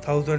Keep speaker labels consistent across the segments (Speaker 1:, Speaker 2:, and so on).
Speaker 1: 1000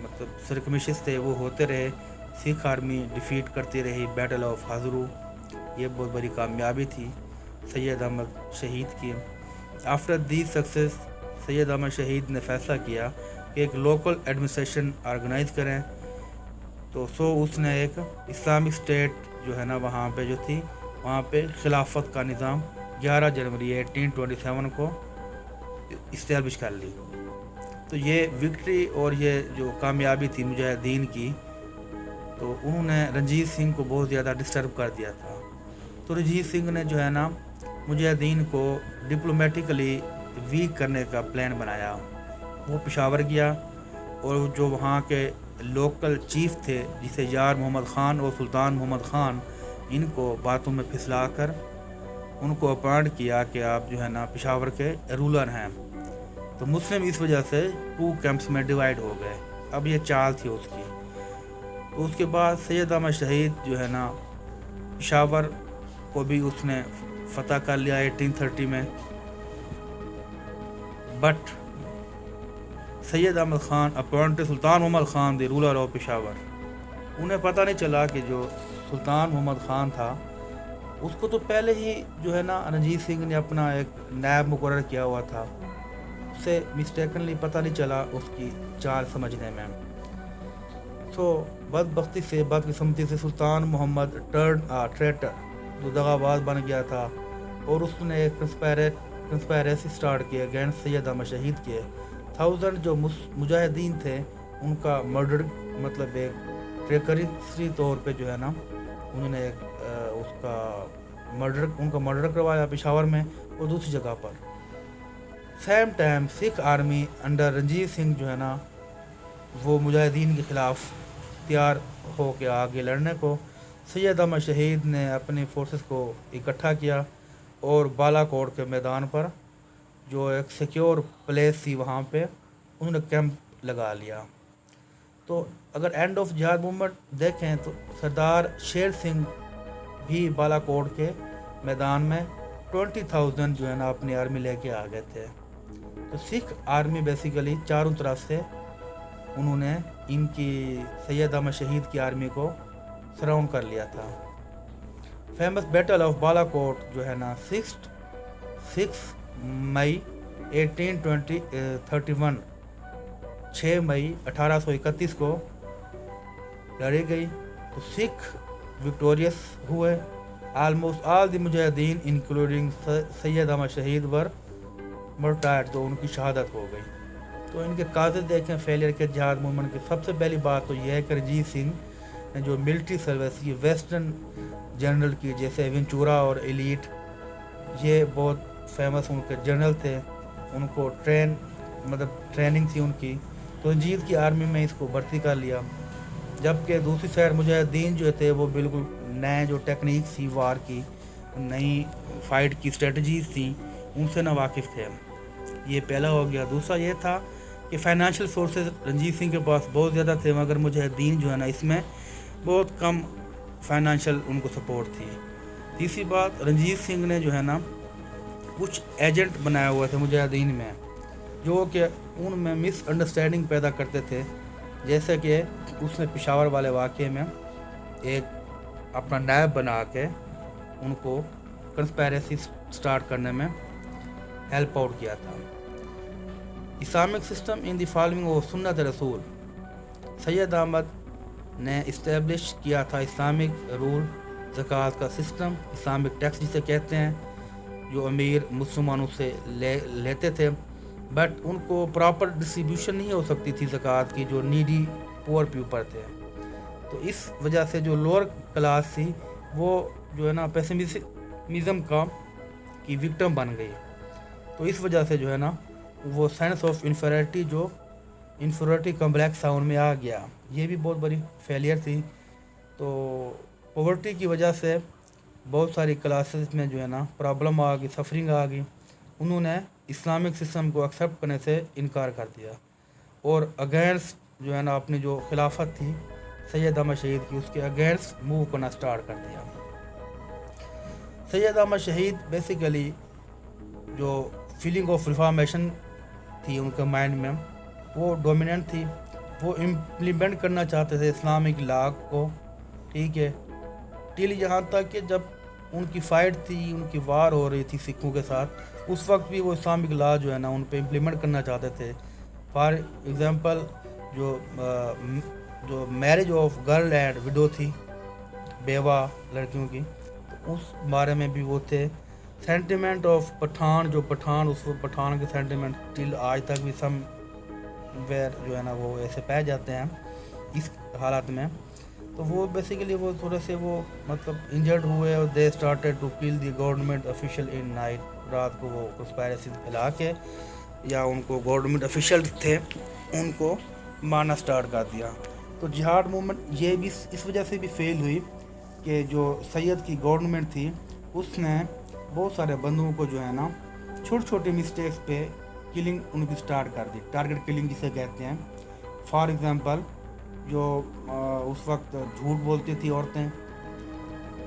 Speaker 1: مطلب سرکمشس تھے وہ ہوتے رہے. سکھ آرمی ڈیفیٹ کرتی رہی. بیٹل آف ہزرو یہ بہت بڑی کامیابی تھی سید احمد شہید کی. آفٹر دی سکسیس سید احمد شہید نے فیصلہ کیا کہ ایک لوکل ایڈمنسٹریشن آرگنائز کریں. تو اس نے ایک اسلامک اسٹیٹ جو ہے نا وہاں پہ جو تھی وہاں پہ خلافت کا نظام 11 جنوری 1827 کو اسٹیبلش کر لی. تو یہ وکٹری اور یہ جو کامیابی تھی مجاہدین کی تو انہوں نے رنجیت سنگھ کو بہت زیادہ ڈسٹرب کر دیا تھا. تو رنجیت سنگھ نے جو ہے نا مجاہدین کو ڈپلومیٹکلی ویک کرنے کا پلان بنایا. وہ پشاور گیا اور جو وہاں کے لوکل چیف تھے جسے یار محمد خان اور سلطان محمد خان ان کو باتوں میں پھسلا کر ان کو اپوائنٹ کیا کہ آپ جو ہے نا پشاور کے رولر ہیں. تو مسلم اس وجہ سے 2 کیمپس میں ڈیوائیڈ ہو گئے. اب یہ چال تھی اس کی. تو اس کے بعد سید احمد شہید جو ہے نا پشاور کو بھی اس نے فتح کر لیا 1830 میں. But Syed Ahmad Khan appointed Sultan Muhammad Khan the ruler of Peshawar. انہیں پتہ نہیں چلا کہ جو سلطان محمد خان تھا اس کو تو پہلے ہی جو ہے نا رنجیت سنگھ نے اپنا ایک نائب مقرر کیا ہوا تھا. اسے مسٹیکنلی پتہ نہیں چلا اس کی چال سمجھنے میں. تو بدبختی سے بدقسمتی سے سلطان محمد ٹریٹر جو دغاباز بن گیا تھا اور اس نے ایک کنسپیریسی سٹارٹ کی اگینسٹ سید احمد شہید کے. 1000 جو مجاہدین تھے ان کا مرڈر مطلب ایک ٹریکریسی طور پہ جو ہے نا انہوں نے ان کا مرڈر کروایا پشاور میں اور دوسری جگہ پر. سیم ٹائم سکھ آرمی انڈر رنجیت سنگھ جو ہے نا وہ مجاہدین کے خلاف تیار ہو کے آگے لڑنے کو. سید احمد شہید نے اپنی فورسز کو اکٹھا کیا اور بالا کوٹ کے میدان پر جو ایک سیکیور پلیس تھی وہاں پہ انہوں نے کیمپ لگا لیا. تو اگر اینڈ آف جہاد موومنٹ دیکھیں تو سردار شیر سنگھ بھی بالا کوٹ کے میدان میں 20,000 جو ہے نا اپنی آرمی لے کے آ گئے تھے. تو سکھ آرمی بیسیکلی چاروں طرف سے انہوں نے ان کی سید احمد شہید کی آرمی کو سراؤنڈ کر لیا تھا. فیمس بیٹل آف بالا کوٹ جو ہے نا 6 مئی 1831 6 مئی 1831 کو لڑی گئی. تو سکھ وکٹوریس ہوئے. آلموسٹ آل دی مجاہدین انکلوڈنگ سید احمد شہید ور مرٹائرڈ تو ان کی شہادت ہو گئی. تو ان کے کازز دیکھیں فیلئر کے جہاد موومنٹ کی. سب سے پہلی بات تو یہ ہے کہ رنجیت سنگھ نے جو ملٹری سروس کی ویسٹرن جنرل کی جیسے ونچورا اور ایلیٹ یہ بہت فیمس ان کے جنرل تھے. ان کو ٹریننگ تھی ان کی. تو رنجیت کی آرمی میں اس کو بھرتی کر لیا. جبکہ دوسری سائڈ مجاہدین جو تھے وہ بالکل نئے جو ٹیکنیک تھی وار کی نئی فائٹ کی اسٹریٹجیز تھیں ان سے نہ واقف تھے. یہ پہلا ہو گیا. دوسرا یہ تھا کہ فائنینشیل سورسز رنجیت سنگھ کے پاس بہت زیادہ تھے مگر مجاہدین جو ہے نا اس میں بہت کم فائنینشیل ان کو سپورٹ تھی. تیسری بات رنجیت سنگھ نے جو ہے نا کچھ ایجنٹ بنائے ہوئے تھے مجاہدین میں جو کہ ان میں مس انڈرسٹینڈنگ پیدا کرتے تھے. جیسے کہ اس نے پشاور والے واقعے میں ایک اپنا نائب بنا کے ان کو کنسپیریسی سٹارٹ کرنے میں ہیلپ آؤٹ کیا تھا. Islamic system in the following of سنت رسول. سید احمد نے اسٹیبلش کیا تھا اسلامک رول زکوٰۃ کا سسٹم. اسلامک ٹیکس جسے کہتے ہیں جو امیر مسلمانوں سے لیتے تھے بٹ ان کو پراپر ڈسٹریبیوشن نہیں ہو سکتی تھی زکوٰۃ کی جو نیڈی پور پیپل تھے. تو اس وجہ سے جو لوور کلاس تھی وہ جو ہے نا پیسمزم کی وکٹم بن گئی. تو اس وجہ سے جو ہے نا وہ sense of inferiority complex in میں آ گیا. یہ بھی بہت بڑی فیلئر تھی. تو پاورٹی کی وجہ سے بہت ساری کلاسز میں جو ہے نا پرابلم آ گئی سفرنگ آ گئی. انہوں نے اسلامک سسٹم کو ایکسیپٹ کرنے سے انکار کر دیا اور اگینسٹ جو ہے نا اپنی جو خلافت تھی سید احمد شہید کی اس کے اگینسٹ موو کرنا سٹارٹ کر دیا. سید احمد شہید بیسیکلی جو فیلنگ آف ریفارمیشن تھی ان کے مائنڈ میں وہ ڈومیننٹ تھی. وہ امپلیمنٹ کرنا چاہتے تھے اسلامک لا کو، ٹھیک ہے، ٹل یہاں تک کہ جب ان کی فائٹ تھی، ان کی وار ہو رہی تھی سکھوں کے ساتھ، اس وقت بھی وہ اسلامک لا جو ہے نا ان پہ امپلیمنٹ کرنا چاہتے تھے. فار ایگزامپل جو میرج آف گرل اینڈ وڈو تھی، بیوہ لڑکیوں کی، اس بارے میں بھی وہ تھے. سینٹیمنٹ آف پٹھان، جو پٹھان اس وقت پٹھان کے سینٹیمنٹ ٹل آج تک بھی سم ویئر جو ہے نا وہ ایسے پائے جاتے ہیں اس حالات میں. تو وہ بیسیکلی وہ تھوڑے سے وہ مطلب انجرڈ ہوئے اور دے started to kill the government official in night. رات کو وہ کنسپائریسی پھیلا کے یا ان کو گورنمنٹ آفیشیل تھے ان کو مارنا اسٹارٹ کر دیا. تو جہاد موومنٹ یہ بھی اس وجہ سے بھی فیل ہوئی کہ جو سید کی گورنمنٹ تھی اس نے بہت سارے بندوں کو جو ہے نا چھوٹی چھوٹی مسٹیکس پہ کلنگ ان کی سٹارٹ کر دی، ٹارگٹ کلنگ جسے کہتے ہیں. فار ایگزامپل جو اس وقت جھوٹ بولتی تھی عورتیں،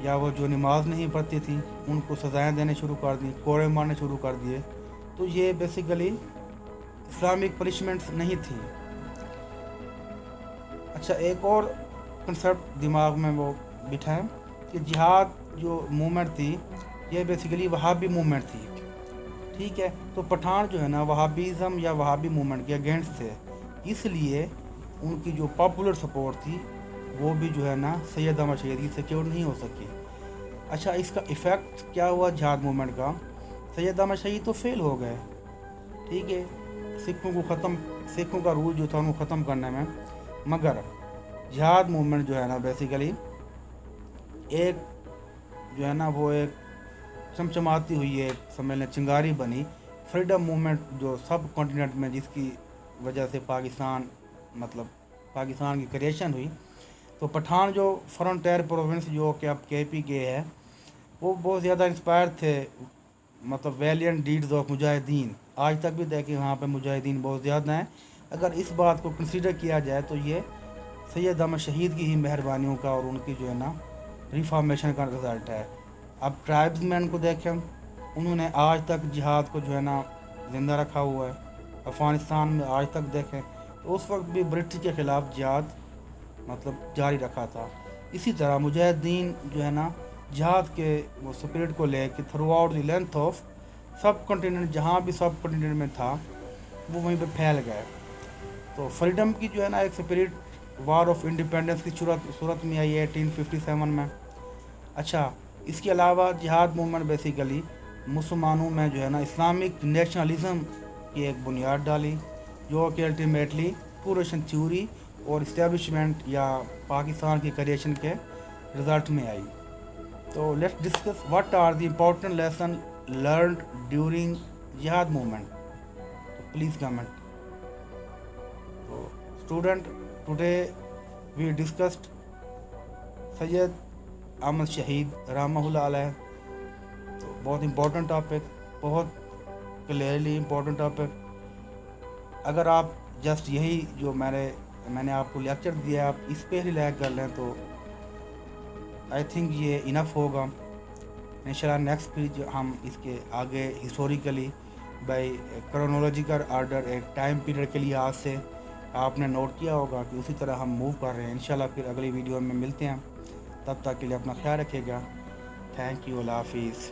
Speaker 1: یا وہ جو نماز نہیں پڑھتی تھی ان کو سزائیں دینے شروع کر دی، کوڑے مارنے شروع کر دیے. تو یہ بیسیکلی اسلامک پنشمنٹس نہیں تھی. اچھا، ایک اور کنسیپٹ دماغ میں وہ بٹھائیں کہ جہاد جو موومنٹ تھی یہ بیسیکلی وہابی موومنٹ تھی، ٹھیک ہے. تو پٹھان جو ہے نا وہابیزم یا وہابی موومنٹ کے اگینسٹ تھے، اس لیے ان کی جو پاپولر سپورٹ تھی وہ بھی جو ہے نا سید احمد شہید کی سیکیور نہیں ہو سکی. اچھا، اس کا ایفیکٹ کیا ہوا جہاد موومنٹ کا؟ سید احمد شہید تو فیل ہو گئے، ٹھیک ہے، سکھوں کا رول جو تھا ان کو ختم کرنے میں. مگر جہاد موومنٹ جو ہے نا بیسیکلی ایک جو ہے نا وہ ایک چمچماتی ہوئی ایک سمجھ لیں چنگاری بنی فریڈم موومنٹ جو سب کانٹیننٹ میں، جس کی وجہ سے پاکستان کی کریشن ہوئی. تو پٹھان جو فرنٹیئر پروونس جو کہ اب KP کے ہے، وہ بہت زیادہ انسپائر تھے ویلینٹ ڈیڈز آف مجاہدین. آج تک بھی دیکھیں وہاں پہ مجاہدین بہت زیادہ ہیں. اگر اس بات کو کنسیڈر کیا جائے تو یہ سید احمد شہید کی ہی مہربانیوں کا اور ان کی جو ہے نا ریفارمیشن کا رزلٹ ہے. اب ٹرائبز مین کو دیکھیں، انہوں نے آج تک جہاد کو جو ہے نا زندہ رکھا ہوا ہے. افغانستان میں آج تک دیکھیں تو اس وقت بھی برٹش کے خلاف جہاد جاری رکھا تھا. اسی طرح مجاہدین جو ہے نا جہاد کے وہ سپرٹ کو لے کے throughout the length of subcontinent, جہاں بھی سب کنٹیننٹ میں تھا وہ وہیں پہ پھیل گئے. تو فریڈم کی جو ہے نا ایک سپرٹ وار آف انڈیپینڈنس کی صورت میں آئی 1857 میں. اچھا، اس کے علاوہ جہاد موومنٹ بیسیکلی مسلمانوں میں جو ہے نا اسلامک نیشنلزم کی ایک بنیاد ڈالی، جو کہ الٹیمیٹلی پورشن تھیوری اور اسٹیبلشمنٹ یا پاکستان کی کریشن کے رزلٹ میں آئی. تو let's discuss what are the important lesson learned during jihad movement. تو پلیز کمنٹ. تو student, today we discussed Syed Ahmad Shaheed رحمہ اللہ علیہ. تو بہت امپورٹنٹ ٹاپک، بہت کلیئرلی امپورٹنٹ ٹاپک. اگر آپ جسٹ یہی جو میں نے آپ کو لیکچر دیا آپ اس پہ ریلیکس کر لیں تو آئی تھنک یہ انف ہوگا. انشاءاللہ نیکسٹ پیج ہم اس کے آگے ہسٹوریکلی بائی کرونولوجیکل آرڈر ایک ٹائم پیریڈ کے لحاظ سے آپ نے نوٹ کیا ہوگا کہ اسی طرح ہم موو کر رہے ہیں. انشاءاللہ پھر اگلی ویڈیو میں ملتے ہیں. تب تک کے لیے اپنا خیال رکھیے گا. Thank you. اللہ حافظ.